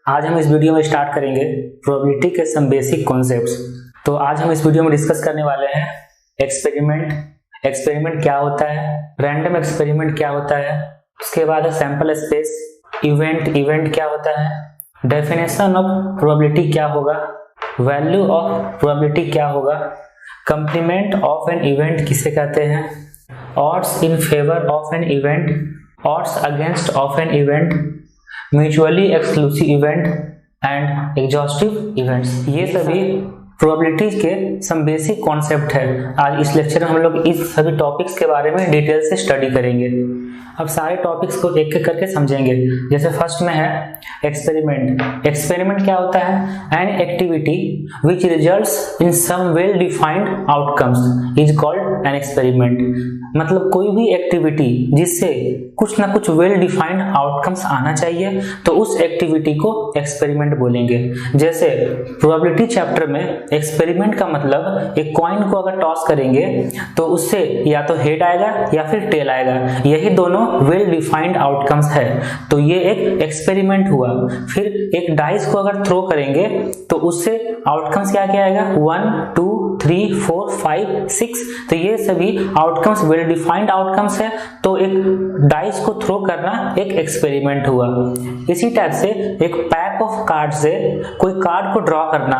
आज हम इस वीडियो में स्टार्ट करेंगे प्रोबेबिलिटी के सम बेसिक कॉन्सेप्ट्स। तो आज हम इस वीडियो में डिस्कस करने वाले हैं एक्सपेरिमेंट क्या होता है, रैंडम एक्सपेरिमेंट क्या होता है, उसके बाद है सैंपल स्पेस, इवेंट क्या होता है, डेफिनेशन ऑफ प्रोबेबिलिटी क्या होगा, वैल्यू ऑफ प्रोबेबिलिटी क्या होगा, कंप्लीमेंट ऑफ एन इवेंट किसे कहते हैं, odds in favour of an event, odds against of an event, mutually exclusive event and exhaustive events. ये सभी प्रोबेबिलिटीज के सम बेसिक कॉन्सेप्ट है। आज इस लेक्चर में हम लोग इस सभी टॉपिक्स के बारे में डिटेल से स्टडी करेंगे। अब सारे टॉपिक्स को एक एक करके समझेंगे। जैसे फर्स्ट में है एक्सपेरिमेंट क्या होता है? An activity which results in some well defined outcomes is called an experiment. मतलब कोई भी एक्टिविटी जिससे कुछ ना कुछ वेल डिफाइंड आउटकम्स आना चाहिए तो उस एक्टिविटी को एक्सपेरिमेंट बोलेंगे। जैसे प्रोबेबिलिटी चैप्टर में एक्सपेरिमेंट का मतलब एक कॉइन को अगर टॉस करेंगे तो उससे या तो हेड आएगा या फिर टेल आएगा, यही दोनों वेल डिफाइंड आउटकम्स है, तो ये एक एक्सपेरिमेंट हुआ। फिर एक डाइस को अगर थ्रो करेंगे तो उससे आउटकम्स क्या क्या आएगा? 1 2 3 4 5 6, तो ये सभी आउटकम्स वेल डिफाइंड आउटकम्स है, तो एक डाइस को थ्रो करना एक एक्सपेरिमेंट हुआ। इसी टाइप से एक पैक ऑफ कार्ड से कोई कार्ड को ड्रॉ करना,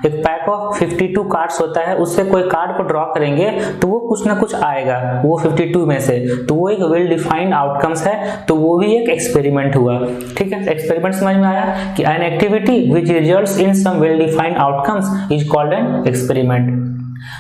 एक पैक ऑफ 52 कार्ड्स होता है, उससे कोई कार्ड को ड्रॉ करेंगे तो वो कुछ ना कुछ आएगा वो 52 में से, तो वो एक वेल डिफाइंड आउटकम्स है, तो वो भी एक एक्सपेरिमेंट हुआ। ठीक है, एक्सपेरिमेंट समझ में आया कि an activity which results in some well defined outcomes is called an experiment.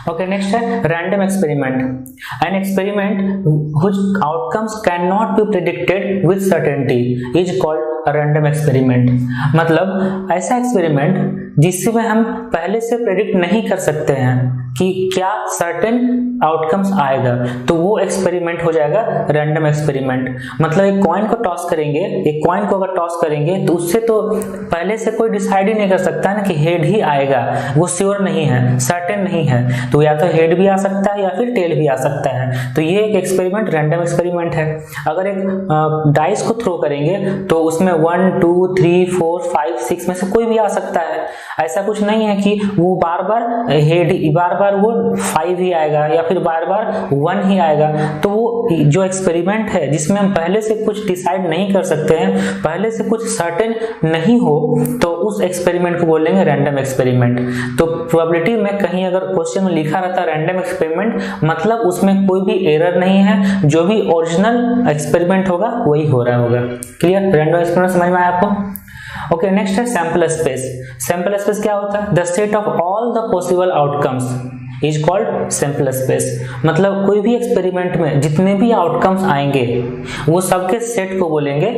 Okay, next है random experiment. An experiment whose outcomes cannot be predicted with certainty is called a random experiment. मतलब ऐसा experiment जिसमें हम पहले से predict नहीं कर सकते हैं कि क्या सर्टेन आउटकम्स आएगा, तो वो एक्सपेरिमेंट हो जाएगा रैंडम एक्सपेरिमेंट। मतलब एक कॉइन को टॉस करेंगे, एक कॉइन को अगर टॉस करेंगे तो उससे तो पहले से कोई डिसाइड ही नहीं कर सकता ना कि हेड ही आएगा, वो श्योर नहीं है, सर्टेन नहीं है, तो या तो हेड भी आ सकता है या फिर टेल भी आ सकता है, तो ये एक एक्सपेरिमेंट रैंडम एक्सपेरिमेंट है। अगर एक डाइस को थ्रो करेंगे तो उसमें 1 2 3 4 5 6 में से कोई भी आ सकता है, ऐसा कुछ नहीं है कि वो बार बार हेड, बार बार वो 5 ही आएगा या फिर बार बार 1 ही आएगा। तो वो जो एक्सपेरिमेंट है जिसमें हम पहले से कुछ डिसाइड नहीं कर सकते हैं, पहले से कुछ सर्टेन नहीं हो, तो उस एक्सपेरिमेंट को बोलेंगे रैंडम एक्सपेरिमेंट। तो प्रोबेबिलिटी में कहीं अगर क्वेश्चन में लिखा रहता रैंडम एक्सपेरिमेंट, मतलब उसमें कोई भी एरर नहीं है, जो भी ओरिजिनल एक्सपेरिमेंट होगा वही हो रहा होगा। क्लियर? रैंडम एक्सपेरिमेंट समझ में आया आपको? ओके, नेक्स्ट है सैंपल स्पेस। सैंपल स्पेस क्या होता है? The set of all the possible outcomes is called sample space. मतलब कोई भी एक्सपेरिमेंट में जितने भी आउटकम्स आएंगे वो सबके सेट को बोलेंगे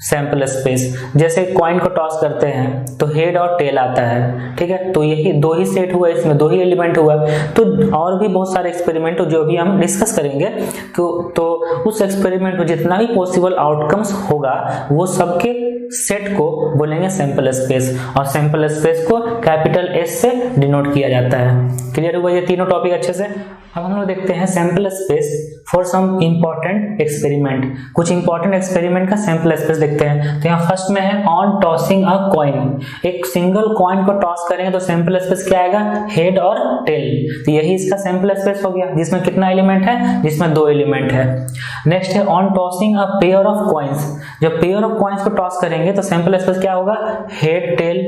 सैंपल स्पेस। जैसे कॉइन को टॉस करते हैं तो हेड और टेल आता है, ठीक है, तो यही दो ही सेट हुआ, इसमें दो ही एलिमेंट हुआ। तो और भी बहुत सारे एक्सपेरिमेंट जो भी हम डिस्कस करेंगे तो उस एक्सपेरिमेंट में जितना भी पॉसिबल आउटकम्स होगा वो सबके सेट को बोलेंगे सैंपल स्पेस, और सैंपल स्पेस को कैपिटल एस से डिनोट किया जाता है। क्लियर हुआ ये तीनों टॉपिक अच्छे से? अब हम लोग देखते हैं sample space for some important experiment. कुछ इंपॉर्टेंट एक्सपेरिमेंट का सैंपल स्पेस देखते हैं। तो यहाँ फर्स्ट में है ऑन टॉसिंग अ कॉइन। एक सिंगल कॉइन को टॉस करेंगे तो सैंपल स्पेस क्या आएगा? हेड और टेल, तो यही इसका सैंपल स्पेस हो गया, जिसमें कितना एलिमेंट है? जिसमें 2 एलिमेंट है। नेक्स्ट है on tossing a pair of coins. जब पेयर ऑफ कॉइन्स को टॉस करेंगे तो सैंपल स्पेस क्या होगा? Head tail,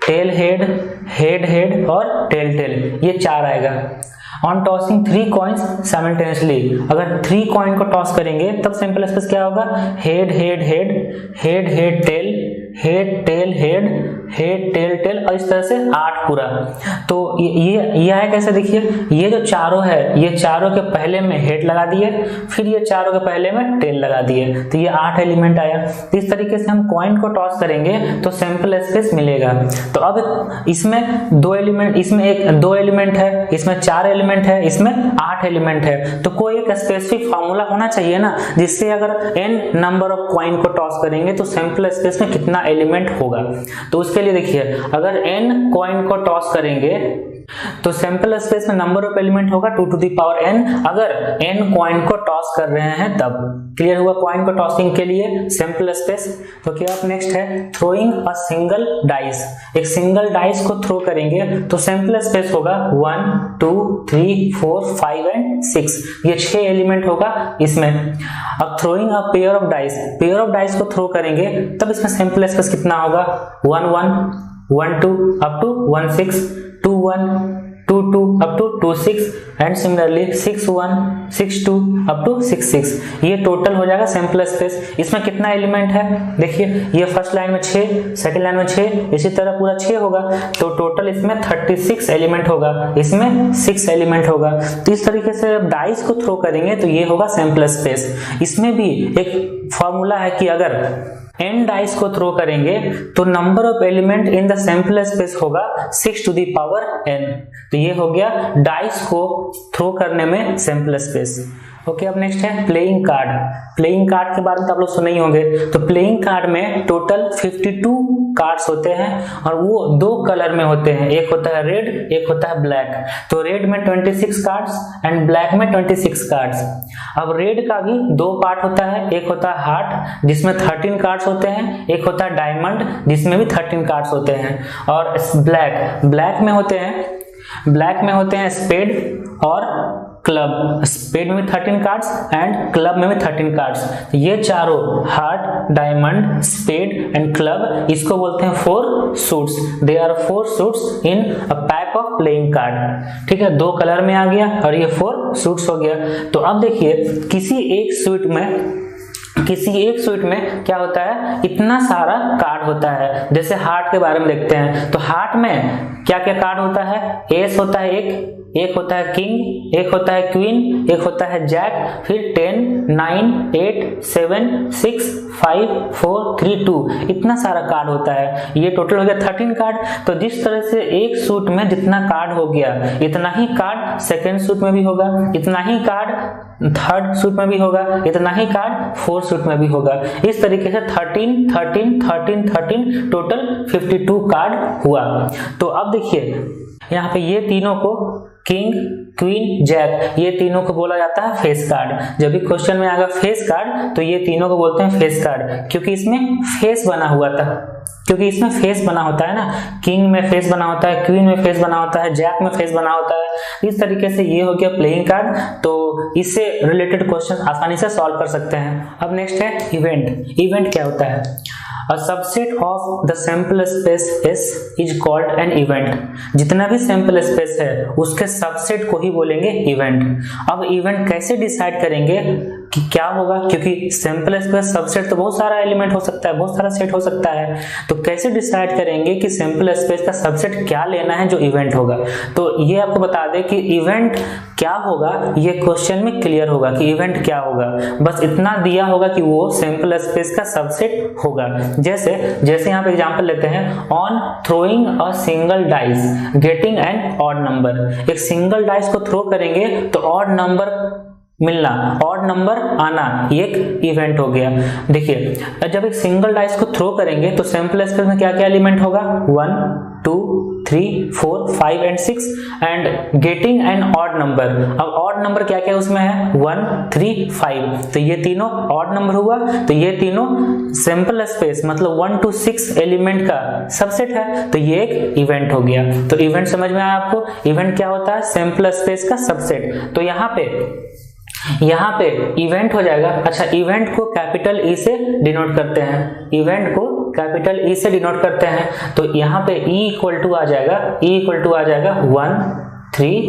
tail head, head head और टेल टेल, ये 4 आएगा। ऑन टॉसिंग 3 कॉइन्स साइमल्टेनियसली, अगर 3 कॉइन को टॉस करेंगे तब सैंपल स्पेस क्या होगा? Head head head, head head tail, head tail head, head tail tail, और इस तरह से 8 पूरा। तो ये है कैसे? देखिए, ये जो चारों है, ये चारों के पहले में हेड लगा दिए, फिर ये चारों के पहले में टेल लगा दिए, तो ये 8 एलिमेंट आया। तो इस तरीके से हम कॉइन को टॉस करेंगे तो सैंपल स्पेस मिलेगा। तो अब इसमें 2 एलिमेंट, इसमें 2 एलिमेंट है, इसमें 4 एलिमेंट है, इसमें 8 एलिमेंट है, तो कोई एक स्पेसिफिक फॉर्मूला होना चाहिए ना, जिससे अगर n नंबर ऑफ कॉइन को टॉस करेंगे तो सैंपल स्पेस में कितना एलिमेंट होगा। तो उसके लिए देखिए, अगर n कॉइन को टॉस करेंगे तो सैंपल स्पेस में नंबर ऑफ एलिमेंट होगा 2 to the power n, अगर n कॉइन को टॉस कर रहे हैं तब। क्लियर हुआ कॉइन को टॉसिंग के लिए सैंपल स्पेस। तो क्या अब नेक्स्ट है थ्रोइंग अ सिंगल डाइस। एक सिंगल डाइस को थ्रो करेंगे तो सैंपल स्पेस होगा 1 2 3 4 5 एंड 6, ये 6 एलिमेंट होगा इसमें। अब throwing a pair of dice, pair of dice को थ्रो करेंगे तब इसमें सैंपल स्पेस कितना होगा 1 1 1 2 up to 1 6 2 1 2 2 up to 2 6 and similarly 6 1 6 2 up to 6 6। ये टोटल हो जाएगा सैंपल स्पेस। इसमें कितना एलिमेंट है देखिए, ये फर्स्ट लाइन में 6, सेकंड लाइन में 6, इसी तरह पूरा 6 होगा, तो टोटल इसमें 36 एलिमेंट होगा, इसमें 6 एलिमेंट होगा। तो इस तरीके से जब डाइस को थ्रो करेंगे तो ये होगा सैंपल स्पेस। इसमें भी एक फॉर्मूला है कि अगर n डाइस को थ्रो करेंगे तो number of element in the sample space होगा 6 to the power n। तो ये हो गया डाइस को थ्रो करने में सैंपल स्पेस। ओके, अब नेक्स्ट है प्लेइंग कार्ड। प्लेइंग कार्ड के बारे में तो आप लोग सुने ही होंगे। तो प्लेइंग कार्ड में टोटल 52 कार्ड्स होते हैं और वो 2 कलर में होते हैं, एक होता है रेड, एक होता है ब्लैक। तो रेड में 26 कार्ड्स एंड ब्लैक में 26 कार्ड्स। अब रेड का भी 2 पार्ट होता है, एक होता है हार्ट जिसमें 13 कार्ड्स होते हैं, एक होता है डायमंड जिसमें भी 13 कार्ड्स होते हैं। और ब्लैक में होते हैं स्पेड और क्लब। स्पेड में भी 13 कार्ड्स एंड क्लब में भी 13 कार्ड्स। ये चारों heart, diamond, spade and club, इसको बोलते हैं 4 suits. They are 4 suits in a pack of playing card. ठीक है, 2 कलर में आ गया और ये 4 सूट्स हो गया। तो अब देखिए किसी एक सूट में क्या होता है, इतना सारा कार्ड होता है। जैसे हार्ट के बारे में देखते हैं तो हार्ट में क्या क्या कार्ड होता है, एस होता है एक होता है किंग, एक होता है क्वीन, एक होता है जैक, फिर 10 9 8 7 6 5 4 3 2, इतना सारा कार्ड होता है। ये टोटल हो गया 13 कार्ड। तो जिस तरह से एक सूट में जितना कार्ड हो गया इतना ही कार्ड सेकेंड सूट में भी होगा, इतना ही कार्ड थर्ड सूट में भी होगा, इतना ही कार्ड फोर्थ सूट में भी होगा। इस तरीके से 13 13 13 13 टोटल 52 कार्ड हुआ। तो अब देखिए यहाँ पे ये तीनों को किंग, क्वीन, जैक, ये तीनों को बोला जाता है फेस कार्ड। जब भी क्वेश्चन में आएगा फेस कार्ड तो ये तीनों को बोलते हैं फेस कार्ड, क्योंकि इसमें फेस बना हुआ था, क्योंकि इसमें फेस बना होता है ना। किंग में फेस बना होता है, क्वीन में फेस बना होता है, जैक में फेस बना होता है। इस तरीके से ये हो गया प्लेइंग कार्ड। तो इससे रिलेटेड क्वेश्चन आसानी से सॉल्व कर सकते हैं। अब नेक्स्ट है इवेंट। इवेंट क्या होता है? A subset of the sample space S is called an event। जितना भी सैंपल स्पेस है उसके सबसेट को ही बोलेंगे इवेंट। अब इवेंट कैसे डिसाइड करेंगे कि क्या होगा, क्योंकि सैंपल स्पेस सबसेट तो बहुत सारा एलिमेंट हो सकता है, बहुत सारा सेट हो सकता है। तो कैसे डिसाइड करेंगे कि सैंपल स्पेस का सबसेट क्या लेना है जो इवेंट होगा? तो ये आपको बता दें कि इवेंट क्या होगा ये क्वेश्चन में क्लियर होगा कि इवेंट क्या होगा। बस इतना दिया होगा कि वो सैंपल स्पेस का सबसेट होगा। जैसे यहाँ पे एग्जांपल लेते हैं, on throwing a single dice getting an odd number. एक सिंगल डाइस को थ्रो करेंगे तो ऑड नंबर मिलना, ऑड नंबर आना, ये एक इवेंट हो गया। देखिए जब एक सिंगल डाइस को थ्रो करेंगे तो सैंपल स्पेस में क्या क्या एलिमेंट होगा, 1 2 3 4 5 and 6 and getting an odd number. अब ऑड नंबर क्या क्या उसमें है, 1 3 5, तो ये तीनों ऑड नंबर हुआ। तो ये तीनों सैंपल स्पेस मतलब 1 to 6 एलिमेंट का सबसेट है। तो ये एक इवेंट हो गया। तो इवेंट समझ में आया आपको? इवेंट क्या होता है, सैंपल स्पेस का सबसेट। तो यहाँ पे इवेंट हो जाएगा। अच्छा, इवेंट को कैपिटल ई से डिनोट करते हैं, इवेंट को कैपिटल ई से डिनोट करते हैं। तो यहाँ पे ई इक्वल टू आ जाएगा 1 3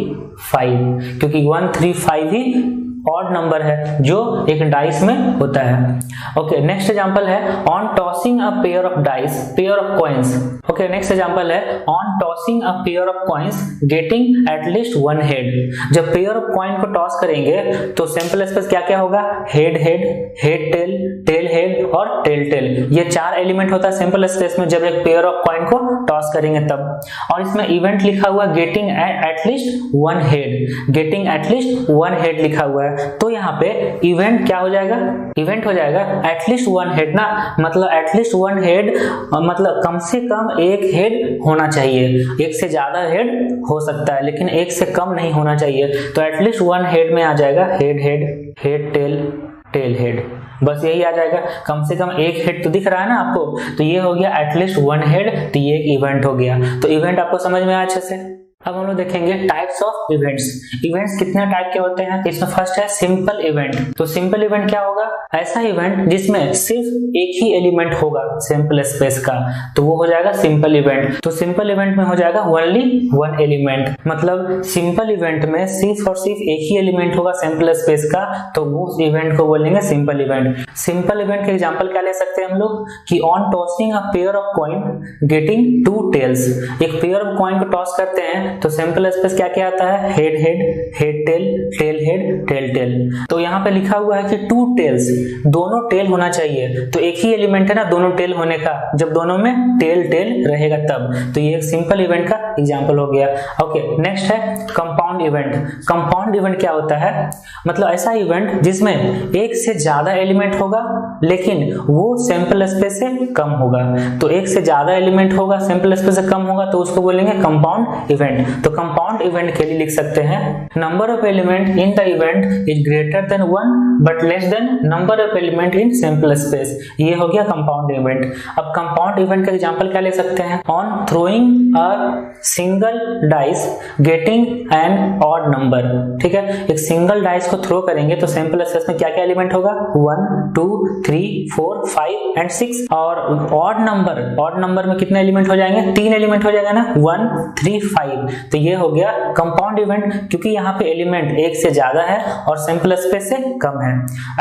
5, क्योंकि 1 3 5 ही ऑड नंबर है जो एक डाइस में होता है। ओके, नेक्स्ट एग्जांपल है on tossing a pair of dice, pair of coins. Okay, next example है on tossing a pair of coins getting at least 1 head. जब पेयर ऑफ कॉइन को टॉस करेंगे तो सैंपल स्पेस क्या क्या होगा, head head, head tail, tail head और tail tail. ये 4 एलिमेंट होता है सैंपल स्पेस में जब एक पेयर ऑफ कॉइन को टॉस करेंगे तब। और इसमें इवेंट लिखा हुआ getting at least 1 head, getting at least 1 head लिखा हुआ है। तो यहाँ पे इवेंट क्या हो जाएगा, इवेंट हो जाएगा एटलीस्ट वन हेड ना, मतलब एटलीस्ट वन हेड मतलब कम से कम एक हेड होना चाहिए। एक से ज्यादा हेड हो सकता है लेकिन एक से कम नहीं होना चाहिए, तो एटलीस्ट वन हेड में आ जाएगा head head, head tail, tail head, बस यही आ जाएगा। कम से कम एक हेड तो दिख रहा है ना आपको, तो ये हो गया एटलीस्ट वन हेड, तो ये एक इवेंट हो गया। तो इवेंट आपको समझ में आया अच्छे से। अब हम लोग देखेंगे टाइप्स ऑफ इवेंट्स। इवेंट्स कितने टाइप के होते हैं, इसमें फर्स्ट है सिंपल इवेंट। तो सिंपल इवेंट क्या होगा, ऐसा इवेंट जिसमें सिर्फ एक ही एलिमेंट होगा सैंपल स्पेस का, तो वो हो जाएगा सिंपल इवेंट। तो सिंपल इवेंट में हो जाएगा ओनली वन एलिमेंट, मतलब सिंपल इवेंट में सिर्फ और सिर्फ एक ही एलिमेंट होगा सैंपल स्पेस का, तो वो इवेंट को बोलेंगे सिंपल इवेंट। सिंपल इवेंट के एग्जांपल क्या ले सकते हैं हम लोग कि on tossing a pair of coin getting two tails. एक पेयर ऑफ कॉइन को टॉस करते हैं तो सैंपल स्पेस क्या क्या आता है, head head, head tail, tail head, tail tail. तो यहाँ पे लिखा हुआ है कि टू टेल्स, दोनों टेल होना चाहिए, तो एक ही एलिमेंट है ना दोनों टेल होने का, जब दोनों में टेल टेल रहेगा तब, तो ये एक सिंपल इवेंट का एग्जांपल हो गया। ओके, नेक्स्ट है कंपाउंड इवेंट। कंपाउंड इवेंट क्या होता है, मतलब ऐसा इवेंट जिसमें एक से ज्यादा एलिमेंट होगा लेकिन वो सैंपल स्पेस से कम होगा। तो एक से ज्यादा एलिमेंट होगा सैंपल स्पेस से कम होगा तो उसको बोलेंगे कंपाउंड इवेंट। तो कंपाउंड इवेंट के लिए लिख सकते हैं number of element in the event is greater then one but less then number of element in sample space. ये हो गया कंपाउंड इवेंट। अब कंपाउंड इवेंट का एग्जांपल क्या ले सकते हैं, on throwing a single dice getting an odd number. ठीक है, एक सिंगल डाइस को थ्रो करेंगे तो सैंपल स्पेस में क्या क्या एलिमेंट होगा, 1 2 3 4 5 एंड 6। और ऑड नंबर में कितने एलिमेंट हो जाएंगे, 3 एलिमेंट हो जाएगा ना, 1 3 5। तो ये हो गया कंपाउंड इवेंट, क्योंकि यहाँ पे एलिमेंट एक से ज्यादा है और सैंपल स्पेस से कम है।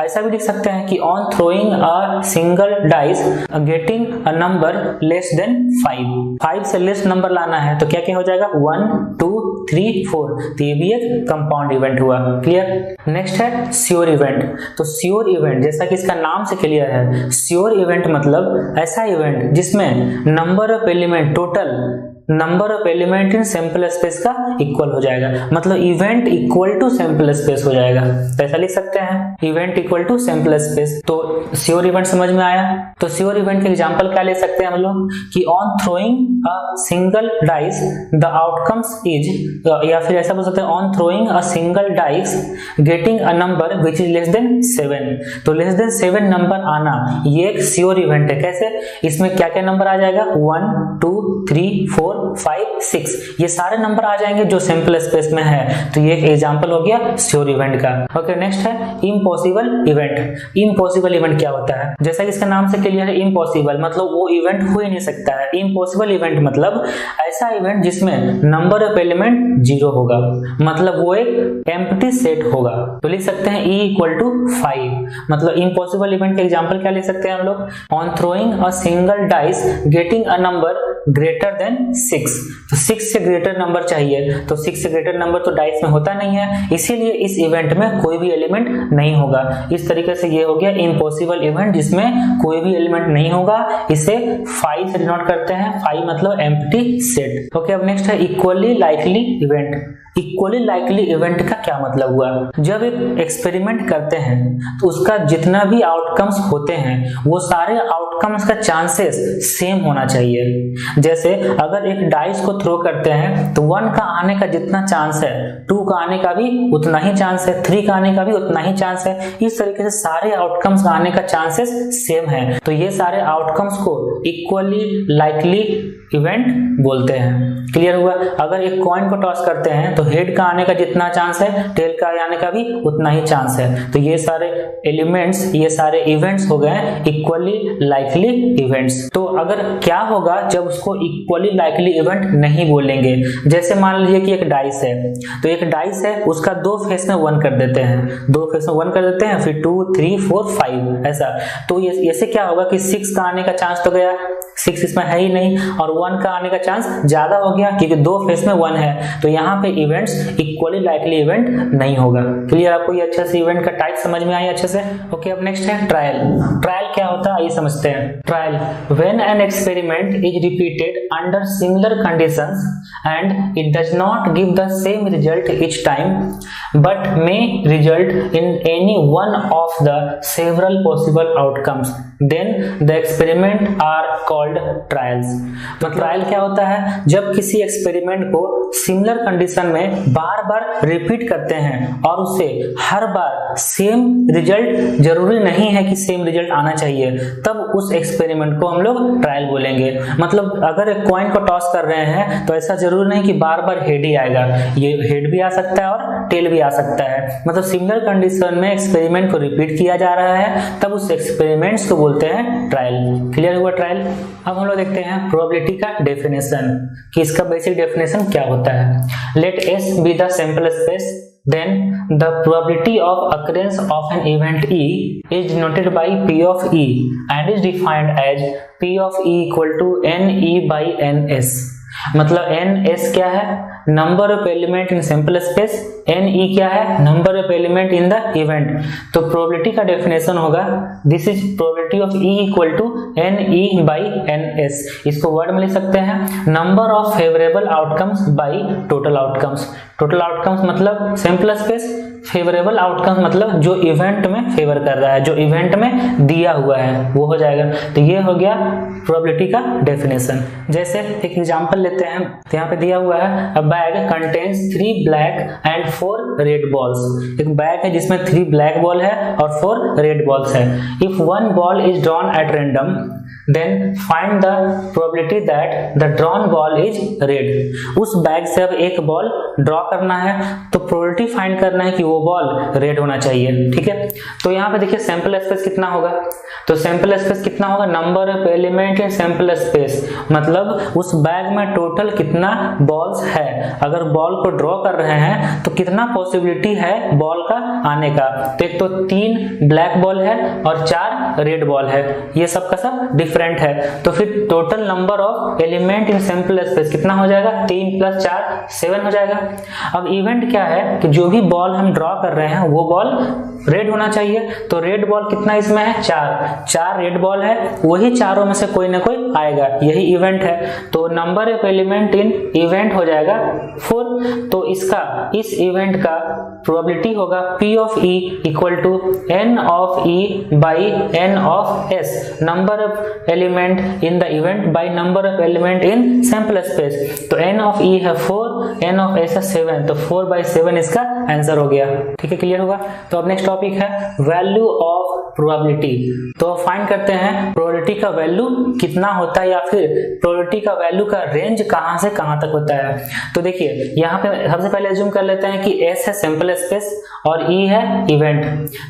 ऐसा भी लिख सकते हैं कि on throwing a single dice getting a number less than 5 से लेस नंबर लाना है तो क्या क्या हो जाएगा, 1 2 3 4। तो ये भी एक कंपाउंड इवेंट हुआ। क्लियर। नेक्स्ट है श्योर इवेंट। तो श्योर इवेंट जैसा कि इसका नाम से क्लियर है, श्योर इवेंट मतलब ऐसा इवेंट जिसमें number of element, total number of element in sample space का इक्वल हो जाएगा, मतलब event equal to sample space हो जाएगा। तो ऐसा लिख सकते हैं event equal to sample space. तो श्योर इवेंट समझ में आया। तो श्योर इवेंट के एग्जांपल क्या ले सकते हैं हम लोग कि on throwing a single dice the outcomes is, या फिर ऐसा बोल सकते हैं on throwing a single dice getting a number which is less than 7। तो लेस देन 7 नंबर आना ये एक श्योर इवेंट है। कैसे, इसमें क्या क्या नंबर आ जाएगा, 1 2 3 4 5 6, ये सारे नंबर आ जाएंगे जो सैंपल स्पेस में है। तो ये एक एग्जांपल हो गया श्योर इवेंट का। ओके, नेक्स्ट है इम्पॉसिबल इवेंट। इम्पॉसिबल इवेंट क्या होता है, जैसा कि इसका नाम से क्लियर है, इम्पॉसिबल मतलब वो इवेंट हो ही नहीं सकता है। इम्पॉसिबल इवेंट मतलब ऐसा इवेंट जिसमें नंबर ऑफ एलिमेंट 0 होगा, मतलब वो एक एम्प्टी सेट होगा। तो लिख सकते हैं E = 5। मतलब इम्पॉसिबल इवेंट के एग्जांपल क्या ले सकते हैं हम लोग, on throwing a single dice getting a number greater than 6। तो 6 से ग्रेटर नंबर चाहिए, तो 6 से ग्रेटर नंबर तो डाइस में होता नहीं है, इसीलिए इस इवेंट में कोई भी एलिमेंट नहीं होगा। इस तरीके से ये हो गया इम्पॉसिबल इवेंट जिसमें कोई भी एलिमेंट नहीं होगा। इसे 5 से डिनोट करते हैं, 5 मतलब एम्प्टी सेट। ओके, अब नेक्स्ट है equally likely event. Equally likely event का क्या मतलब हुआ, जब एक एक्सपेरिमेंट करते हैं तो उसका जितना भी आउटकम्स होते हैं वो सारे आउटकम्स का चांसेस सेम होना चाहिए। जैसे अगर एक डाइस को थ्रो करते हैं तो 1 का आने का जितना चांस है 2 का आने का भी उतना ही चांस है, 3 का आने का भी उतना ही चांस है। इस तरीके से सारे आउटकम्स का आने का चांसेस सेम है, तो ये सारे आउटकम्स को इक्वली लाइकली इवेंट बोलते हैं। क्लियर हुआ। अगर एक कॉइन को टॉस करते हैं तो हेड का आने का जितना चांस है टेल का आने का भी उतना ही चांस है। तो ये सारे एलिमेंट्स, ये सारे इवेंट्स हो गए इक्वली लाइकली इवेंट्स। तो अगर क्या होगा जब उसको इक्वली लाइकली इवेंट नहीं बोलेंगे, जैसे मान लीजिए कि एक डाइस है, तो एक डाइस है उसका 2 फेस में 1 कर देते हैं, 2 फेस में 1 कर देते हैं, फिर 2 3 4 5 ऐसा। तो ऐसे क्या होगा कि 6 का आने का चांस तो गया, 6 इसमें है ही नहीं, और 1 का आने का चांस ज्यादा हो गया क्योंकि 2 फेस में 1 है, तो यहाँ पे इवेंट्स इक्वली लाइकली इवेंट नहीं होगा। क्लियर? आपको ये अच्छे से इवेंट का टाइप समझ में आई अच्छे से? ओके, अब नेक्स्ट है ट्रायल। ट्रायल क्या होता है आइए समझते हैं। Trial, when an experiment is repeated under similar conditions and it does not give the same result each time but may result in any one of the several possible outcomes, then the experiment are called trials। तो trial क्या होता है? जब किसी experiment को similar condition में बार बार repeat करते हैं और उसे हर बार सेम रिजल्ट, जरूरी नहीं है कि सेम रिजल्ट आना चाहिए, तब उस एक्सपेरिमेंट को हम लोग ट्रायल बोलेंगे। मतलब अगर एक कॉइन को टॉस कर रहे हैं तो ऐसा जरूरी नहीं कि बार बार हेड ही आएगा, ये हेड भी आ सकता है और टेल भी आ सकता है। मतलब सिमिलर कंडीशन में एक्सपेरिमेंट को रिपीट किया जा रहा है, तब उस एक्सपेरिमेंट्स को बोलते हैं ट्रायल। क्लियर हुआ ट्रायल? अब हम लोग देखते हैं प्रोबेबिलिटी का डेफिनेशन, कि इसका बेसिक डेफिनेशन क्या होता है। Let S be the sample space, then the probability of occurrence of an event E is denoted by P of E and is defined as P of E equal to NE by NS। मतलब NS क्या है? Number of element in sample space, NE क्या है? Number of element in the event. तो probability का definition होगा this is probability of E equal to NE by NS। इसको word में लिख सकते हैं number of favourable outcomes by total outcomes. Total outcomes मतलब सैंपल स्पेस, फेवरेबल आउटकम्स मतलब जो इवेंट में फेवर कर रहा है, जो इवेंट में दिया हुआ है वो हो जाएगा। तो ये हो गया प्रोबेबिलिटी का डेफिनेशन। जैसे एक एग्जांपल लेते हैं, तो यहाँ पे दिया हुआ है अ bag contains 3 black and 4 red balls. एक बैग है जिसमें 3 ब्लैक बॉल है और 4 रेड बॉल्स है। If 1 ball is drawn at random then find the probability that the drawn ball is red। उस बैग से अब एक बॉल ड्रॉ करना है, तो प्रोबेबिलिटी फाइंड करना है कि वो बॉल रेड होना चाहिए। ठीक है, तो यहाँ पे देखिए सैंपल स्पेस कितना होगा, तो सैंपल स्पेस कितना होगा? Number of element in sample space, मतलब उस बैग में टोटल कितना बॉल्स है। अगर बॉल को ड्रॉ कर रहे हैं तो कितना पॉसिबिलिटी है बॉल का आने का? तो एक तो 3 ब्लैक बॉल है और 4 रेड बॉल है, ये सब का सब डिफरेंट है। तो फिर total number of element in sample space कितना हो जाएगा? 3 + 4 7 हो जाएगा। अब इवेंट क्या है कि जो भी बॉल हम ड्रॉ कर रहे हैं वो बॉल रेड होना चाहिए। तो रेड बॉल कितना इसमें है? 4 रेड बॉल है, वही चारों में से कोई ना कोई आएगा, यही इवेंट है। तो number of element in event हो जाएगा 4। तो इसका इस इवेंट का प्रोबेबिलिटी होगा P of E equal to N of E by N of S, number of element in the event by number of element in sample space. तो N of E है 4, N of S है 7, तो 4/7 इसका answer हो गया। ठीक है, clear होगा? तो अब नेक्स्ट टॉपिक है वैल्यू ऑफ प्रोबेबिलिटी। तो फाइंड करते हैं प्रोबेबिलिटी का वैल्यू कितना होता है, या फिर प्रोबेबिलिटी का वैल्यू का रेंज कहां से कहां तक होता है। तो देखिए यहाँ पे सबसे पहले अज्यूम कर लेते हैं कि S है सैंपल स्पेस और E है इवेंट।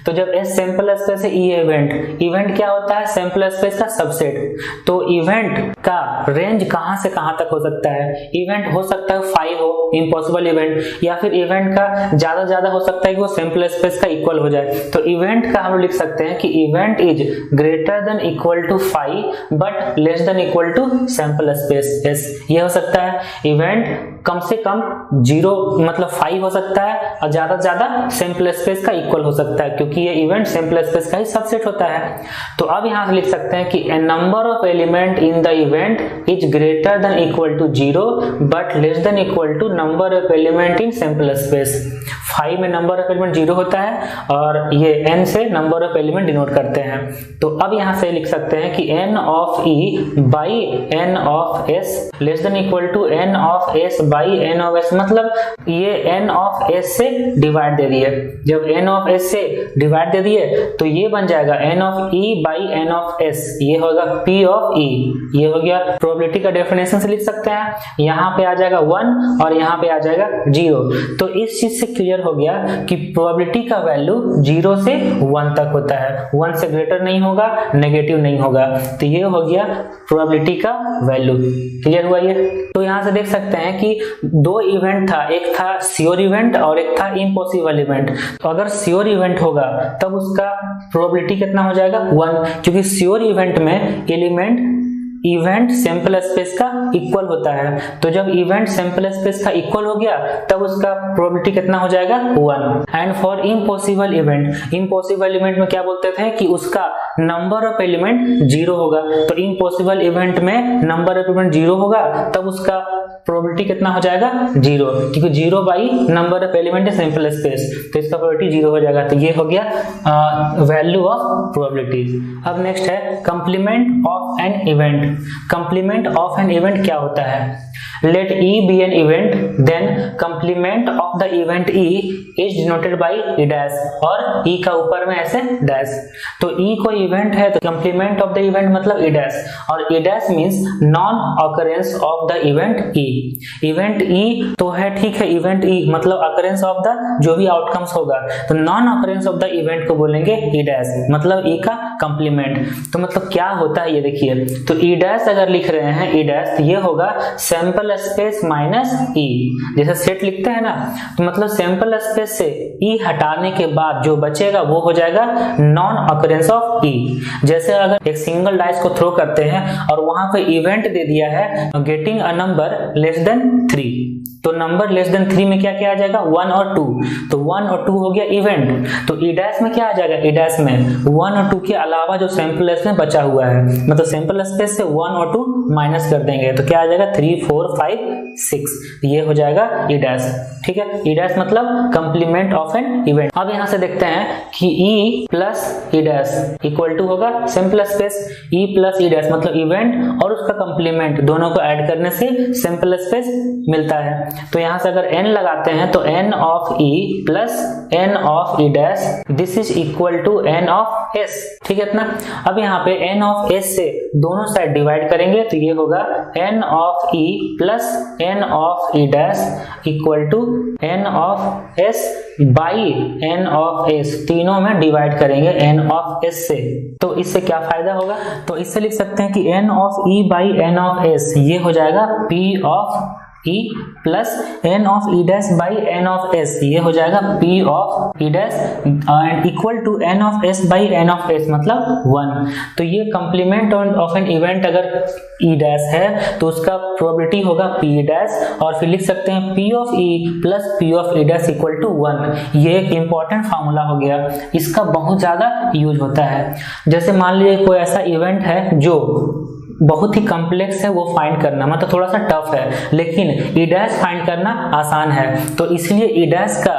तो जब S सैंपल स्पेस है, E है इवेंट, इवेंट क्या होता है? सैंपल स्पेस का सबसेट। तो इवेंट का रेंज कहां से कहां तक हो सकता है? इवेंट हो सकता है 5 हो, इम्पॉसिबल इवेंट, या फिर इवेंट का ज्यादा हो सकता है कि वो सैंपल स्पेस का इक्वल हो जाए। तो इवेंट का हम लिख सकते हैं कि event is greater than equal to 5 but less than equal to sample space S। ये हो सकता है इवेंट कम से कम 0 मतलब 5 हो सकता है और ज्यादा से ज्यादा सैंपल स्पेस का इक्वल हो सकता है, क्योंकि ये इवेंट सैंपल स्पेस का ही सबसेट होता है। तो अब यहां से लिख सकते हैं कि number of element in the event is greater than equal to 0 but less than equal to number of element in sample space. 5 में नंबर ऑफ एलिमेंट 0 होता है और ये n से नंबर ऑफ एलिमेंट डिनोट करते हैं। तो अब यहां से लिख सकते हैं कि n of E by n of S less than equal to n of S by n of S, मतलब ये n ऑफ S से डिवाइड दे दिए। जब n ऑफ S से डिवाइड दे दिए तो ये बन जाएगा n of E by n of S, ये होगा P ऑफ E। ये हो गया प्रोबेबिलिटी का डेफिनेशन से लिख सकते हैं। यहाँ पे आ जाएगा 1 और यहाँ पे आ जाएगा 0। तो इस चीज से क्लियर हो गया कि प्रोबेबिलिटी का वैल्यू 0 से 1 तक होता है, 1 से ग्रेटर नहीं होगा, नेगेटिव नहीं होगा। तो ये हो गया प्रोबेबिलिटी का वैल्यू। क्लियर हुआ ये? तो यहाँ से देख सकते हैं कि 2 इवेंट था, एक था श्योर इवेंट और एक था इम्पॉसिबल इवेंट। तो अगर श्योर इवेंट होगा तब उसका प्रोबेबिलिटी कितना हो जाएगा? 1, क्योंकि श्योर इवेंट में एलिमेंट इवेंट सैंपल स्पेस का इक्वल होता है। तो जब इवेंट सैंपल स्पेस का इक्वल हो गया तब उसका प्रोबेबिलिटी कितना हो जाएगा 1। And for impossible event, impossible event में क्या बोलते थे कि उसका नंबर ऑफ एलिमेंट 0 होगा। तो इम्पॉसिबल इवेंट में नंबर ऑफ एलिमेंट 0 होगा तब उसका प्रोबेबिलिटी कितना हो जाएगा 0, क्योंकि 0 बाई नंबर ऑफ एलिमेंट है सैंपल स्पेस, तो इसका प्रोबेबिलिटी 0 हो जाएगा। तो ये हो गया वैल्यू ऑफ प्रोबेबिलिटी। अब नेक्स्ट है complement of an event. Complement of an event क्या होता है? Let E be an event, then complement of the event E is denoted by E dash, और E का ऊपर में ऐसे डैश। तो E कोई इवेंट है तो complement of the event मतलब E dash, और E dash means non occurrence of the event E। Event E तो है, ठीक है, इवेंट E मतलब occurrence of the जो भी आउटकम्स होगा, तो non occurrence of the event को बोलेंगे E dash, मतलब E का complement। तो मतलब क्या होता है ये देखिए, तो E dash अगर लिख रहे हैं E dash, तो ये होगा सैंपल स्पेस माइनस ई, जैसे सेट लिखते हैं ना, तो मतलब सैंपल स्पेस से ई हटाने के बाद जो बचेगा वो हो जाएगा नॉन ऑकरेंस ऑफ ई। जैसे अगर एक सिंगल डाइस को थ्रो करते हैं और वहां पे इवेंट दे दिया है getting a number less than 3, तो नंबर लेस देन 3 में क्या क्या आ जाएगा 1 और 2, तो 1 और 2 हो गया इवेंट। तो ई डैश में क्या आ जाएगा, ई डैश में 1 और 2 के अलावा जो सैंपल स्पेस में बचा हुआ है, मतलब सैंपल स्पेस से 1 और 2 माइनस कर देंगे तो क्या आ जाएगा 3 4 5 6, ये हो जाएगा ई डैश। ठीक है, ई डैश मतलब कंप्लीमेंट ऑफ एन इवेंट। अब यहां से देखते हैं कि E plus E dash equal to होगा sample space, E plus E dash मतलब इवेंट और उसका कंप्लीमेंट दोनों को ऐड करने से सैंपल स्पेस मिलता है। तो यहां से अगर n लगाते हैं तो n of e plus n of e dash this is equal to n of s। ठीक है इतना। अब यहाँ पे n ऑफ s से दोनों साइड डिवाइड करेंगे तो ये होगा n of e plus n of e dash equal to n of s by n of s, तीनों में डिवाइड करेंगे n ऑफ s से। तो इससे क्या फायदा होगा, तो इससे लिख सकते हैं कि n of e by n of s ये हो जाएगा p of E plus n of e dash by n of s, ये हो जाएगा p of e dash and equal to n of s by n of s मतलब 1। तो ये complement of an event अगर e डैश है तो उसका प्रोबेबिलिटी होगा p डैश, और फिर लिख सकते हैं p of e plus p of e dash equal to 1। ये एक इंपॉर्टेंट फार्मूला हो गया, इसका बहुत ज्यादा यूज होता है। जैसे मान लीजिए कोई ऐसा इवेंट है जो बहुत ही कॉम्प्लेक्स है, वो फाइंड करना मतलब थोड़ा सा टफ है, लेकिन ई डैश फाइंड करना आसान है, तो इसलिए ई डैश का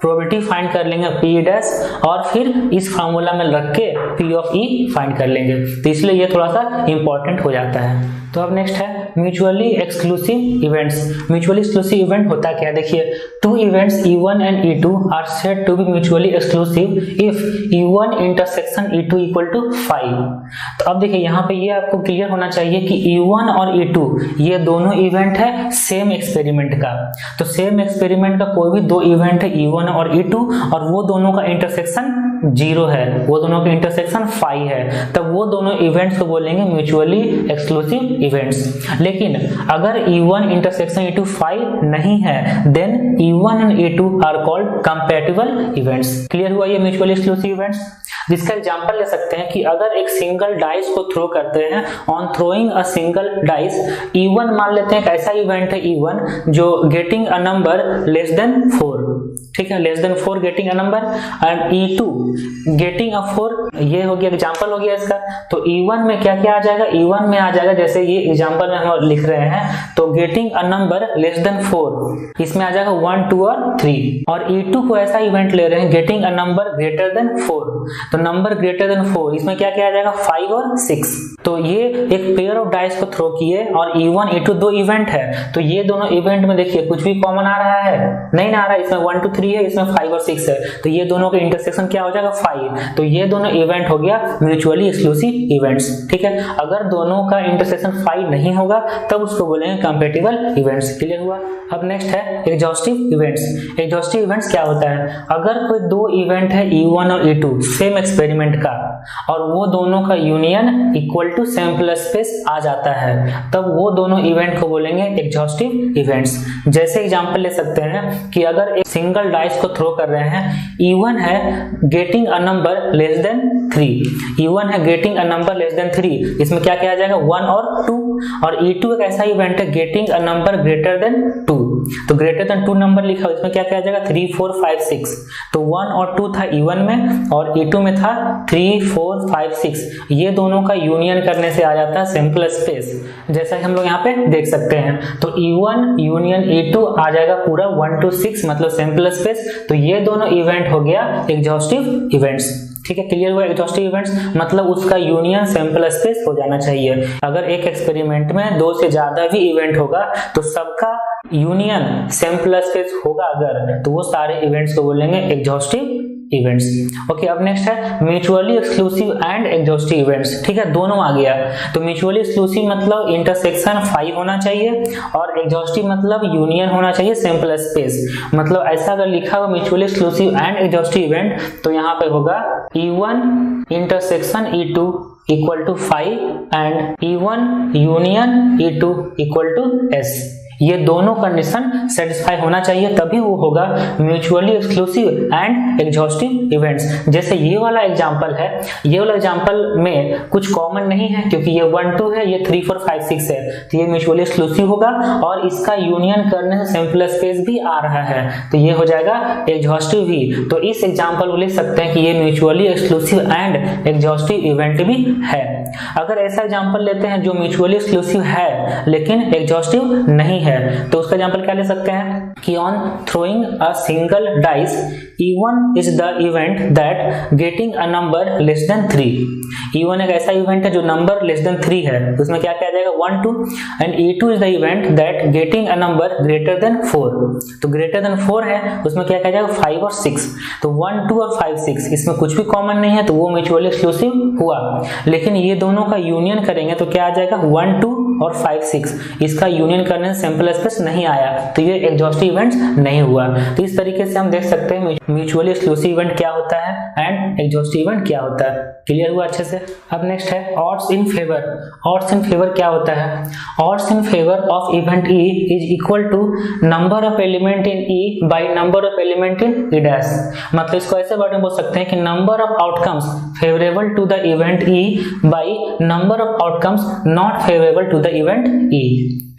प्रोबेबिलिटी फाइंड कर लेंगे पी डैश और फिर इस फार्मूला में रख के पी ऑफ ई फाइंड कर लेंगे, तो इसलिए ये थोड़ा सा इंपॉर्टेंट हो जाता है। तो अब नेक्स्ट है mutually exclusive events. Mutually exclusive event होता क्या, देखिए two events E1 and E2 are said to be mutually exclusive if E1 intersection E2 equal to 5। तो अब देखिए यहाँ पे ये आपको क्लियर होना चाहिए कि E1 और E2 ये दोनों इवेंट है सेम एक्सपेरिमेंट का। तो सेम एक्सपेरिमेंट का कोई भी दो इवेंट है E1 और E2 और वो दोनों का इंटरसेक्शन 0 है, वो दोनों का इंटरसेक्शन 5 है, तब वो दोनों इवेंट्स को बोलेंगे म्यूचुअली एक्सक्लूसिव इवेंट्स। लेकिन अगर E1 इंटरसेक्शन E2 5 नहीं है then E1 and E2 are called compatible events. Clear हुआ ये म्यूचुअली एक्सक्लूसिव इवेंट्स। जिसका एग्जांपल ले सकते हैं कि अगर एक सिंगल डाइस को थ्रो करते हैं, on throwing a single dice E1 मान लेते हैं एक ऐसा इवेंट है E1 जो getting a number less than 4, ठीक है, less than 4 getting a number, and E2 getting a 4, ये हो गया एग्जांपल हो गया इसका। तो E1 में क्या क्या आ जाएगा, E1 में आ जाएगा जैसे ये एग्जांपल में हम लिख रहे हैं तो getting a number less than 4, इसमें आ जाएगा 1 2 और 3, और E2 को ऐसा इवेंट ले रहे हैं getting a number greater than 4, तो नंबर ग्रेटर देन 4 इसमें क्या क्या आ जाएगा 5 और 6। तो ये एक पेयर ऑफ डाइस को थ्रो किए और E1 E2 दो इवेंट है, तो ये दोनों इवेंट में देखिए कुछ भी कॉमन आ रहा है, नहीं ना आ रहा है, इसमें 1 2 3 है, इसमें 5 और 6 है, तो ये दोनों का इंटरसेक्शन क्या हो जाएगा 5। तो ये दोनों इवेंट हो गया म्यूचुअली एक्सक्लूसिव इवेंट्स। ठीक है, अगर दोनों का इंटरसेक्शन 5 नहीं होगा तब उसको बोलेंगे कंपैटिबल इवेंट्स। क्लियर हुआ। अब नेक्स्ट है एग्जॉस्टिव इवेंट्स। एग्जॉस्टिव इवेंट्स क्या होता है, अगर कोई दो इवेंट है E1 और E2 सेम एक्सपेरिमेंट का, और वो दोनों का union equal to sample space आ जाता है, तब वो दोनों इवेंट को बोलेंगे एग्जॉस्टिव इवेंट्स। जैसे एग्जांपल ले सकते हैं कि अगर एक सिंगल डाइस को थ्रो कर रहे हैं, E1 है getting a number less than 3, E1 है getting a number less than 3, इसमें क्या किया जाएगा 1 और 2, और E2 एक ऐसा इवेंट है getting a number greater than 2, तो ग्रेटर देन 2 नंबर लिखा है, इसमें क्या किया जाएगा 3 4 5 6, तो 1 और 2 था E1 में और E2 में था 3 4 5 6, ये दोनों का यूनियन करने से आ जाता है सैंपल स्पेस, जैसा कि हम लोग यहाँ पे देख सकते हैं। तो E1 यूनियन E2 आ जाएगा पूरा 1 to 6 मतलब सैंपल स्पेस, तो ये दोनों इवेंट हो गया एग्जॉस्टिव इवेंट्स। ठीक है, क्लियर हुआ। एग्जॉस्टिव इवेंट्स मतलब उसका यूनियन सैंपल स्पेस हो जाना चाहिए। अगर एक एक्सपेरिमेंट में 2 से ज्यादा भी इवेंट होगा तो सबका यूनियन सैंपल स्पेस होगा अगर, तो वो सारे इवेंट्स को बोलेंगे एग्जॉस्टिव इवेंट्स। ओके, अब नेक्स्ट है mutually exclusive and exhaustive events. ठीक है, दोनों आ गया। तो म्यूचुअली एक्सक्लूसिव मतलब इंटरसेक्शन 5 होना चाहिए और एग्जॉस्टिव मतलब यूनियन होना चाहिए सैंपल स्पेस। मतलब ऐसा अगर लिखा हो mutually exclusive and exhaustive event तो यहाँ पे होगा E1 intersection E2 equal to 5 and E1 union E2 equal to S। ये दोनों कंडीशन सेटिस्फाई होना चाहिए, तभी वो होगा mutually exclusive and exhaustive events. जैसे ये वाला एग्जांपल है, ये वाला एग्जांपल में कुछ कॉमन नहीं है क्योंकि ये 1 2 है, ये 3 4 5 6 है, तो ये म्यूचुअली एक्सक्लूसिव होगा और इसका यूनियन करने से सैंपल स्पेस भी आ रहा है, तो ये हो जाएगा एग्जॉस्टिव भी। तो इस एग्जांपल को लिख सकते हैं कि ये mutually exclusive and exhaustive event भी है। अगर ऐसा एग्जांपल लेते हैं जो म्यूचुअली एक्सक्लूसिव है लेकिन एग्जॉस्टिव नहीं है, तो उसका एग्जांपल क्या ले सकते हैं कि on throwing a single dice E1 is the event that getting a number less than 3। E1 एक ऐसा इवेंट है जो नंबर लेस देन 3 है, उसमें क्या किया जाएगा 1 2, and E2 is the event that getting a number greater than 4। तो ग्रेटर देन 4 है, उसमें क्या किया जाएगा 5 और 6। तो 1 2 और 5 6 इसमें कुछ भी कॉमन नहीं है, तो वो म्यूचुअली एक्सक्लूसिव हुआ। लेकिन ये दोनों का यूनियन करेंगे तो क्या आ जाएगा 1 2 और 5 6, इसका यूनियन करने से सैंपल स्पेस नहीं आया, तो ये एग्जॉस्टिव इवेंट्स नहीं हुआ। तो इस तरीके से हम देख सकते हैं म्यूचुअली एक्सक्लूसिव इवेंट क्या होता है एंड एग्जॉस्टिव इवेंट क्या होता है। क्लियर हुआ अच्छे से। अब नेक्स्ट है odds in favour. Odds in favour क्या होता है? Odds in favour of event E is equal to number of element in E by number of element in E dash. मतलब इसको ऐसे वर्ड में बोल सकते हैं कि number of outcomes favourable to the event E by number of outcomes not favourable to the event E।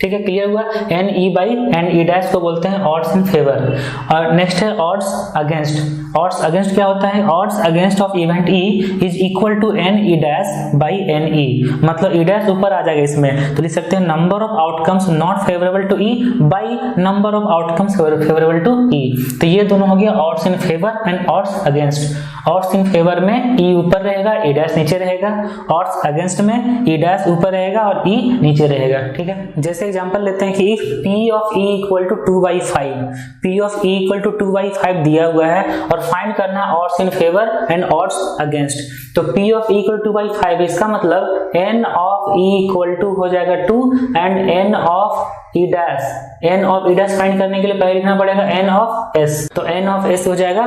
ठीक है, क्लियर हुआ। N E by N E dash को बोलते हैं ऑड्स इन फेवर। और नेक्स्ट है ऑड्स अगेंस्ट। ऑड्स अगेंस्ट क्या होता है? Odds against of event E is equal to N E dash by N E. मतलब ई डैश ऊपर आ जाएगा इसमें, तो लिख सकते हैं number of outcomes not favourable to E by number of outcomes favourable to E. तो ये दोनों हो गया odds in favour and odds against. Odds in favour में ई ऊपर रहेगा, ई डैश नीचे रहेगा। ऑड्स अगेंस्ट में ई डैश ऊपर रहेगा और ई नीचे रहेगा। ठीक है, जैसे एग्जांपल लेते हैं कि if P of E equal to 2/5, P of E equal to 2/5 दिया हुआ है और फाइंड करना odds in favour and odds against. तो P of E equal to 2/5, इसका मतलब N of E equal to हो जाएगा 2 and N of E dash. N of E dash find करने के लिए पहले लिखना पड़ेगा N ऑफ S। तो N ऑफ S हो जाएगा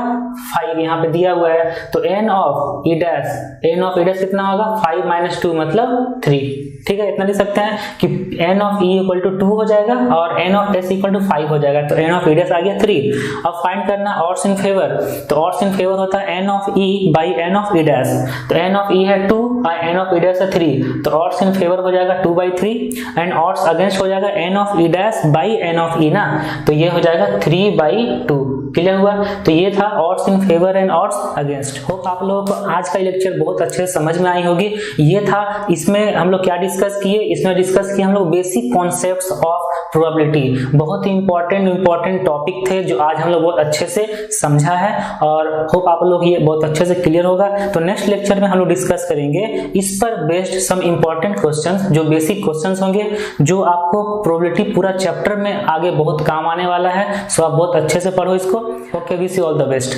5, यहाँ पे दिया हुआ है। तो N of E dash, N of E dash कितना होगा? 5 - 2 मतलब 3। ठीक है, इतना लिख सकते हैं कि N of E equal to 2 हो जाएगा और N of S equal to 5 हो जाएगा। तो N ऑफ E डैश आ गया 3। अब फाइंड करना ऑड्स इन फेवर। तो ऑड्स इन फेवर होता है N of E by N of E dash. तो N ऑफ E है 2 और N ऑफ E डैश है 3, तो ऑड्स इन फेवर हो जाएगा 2/3 एंड ऑड्स अगेंस्ट हो जाएगा N of E dash by N of E ना, तो ये हो जाएगा 3/2। क्लियर हुआ। तो ये था odds in favour and odds against. Hope आप लोगों को आज का लेक्चर बहुत अच्छे से समझ में आई होगी। ये था, इसमें हम लोग क्या डिस्कस किए? इसमें डिस्कस किए हम लोग बेसिक कॉन्सेप्ट्स ऑफ प्रोबेबिलिटी। बहुत ही इंपॉर्टेंट टॉपिक थे जो आज हम लोग बहुत अच्छे से समझा है और होप आप लोग ये बहुत अच्छे से क्लियर होगा। तो नेक्स्ट लेक्चर में हम लोग डिस्कस करेंगे इस पर बेस्ड सम इंपॉर्टेंट क्वेश्चंस, जो बेसिक क्वेश्चंस होंगे, जो आपको प्रोबेबिलिटी पूरा चैप्टर में आगे बहुत काम आने वाला है। सो आप बहुत अच्छे से पढ़ो इसको। Okay, wish you all the best.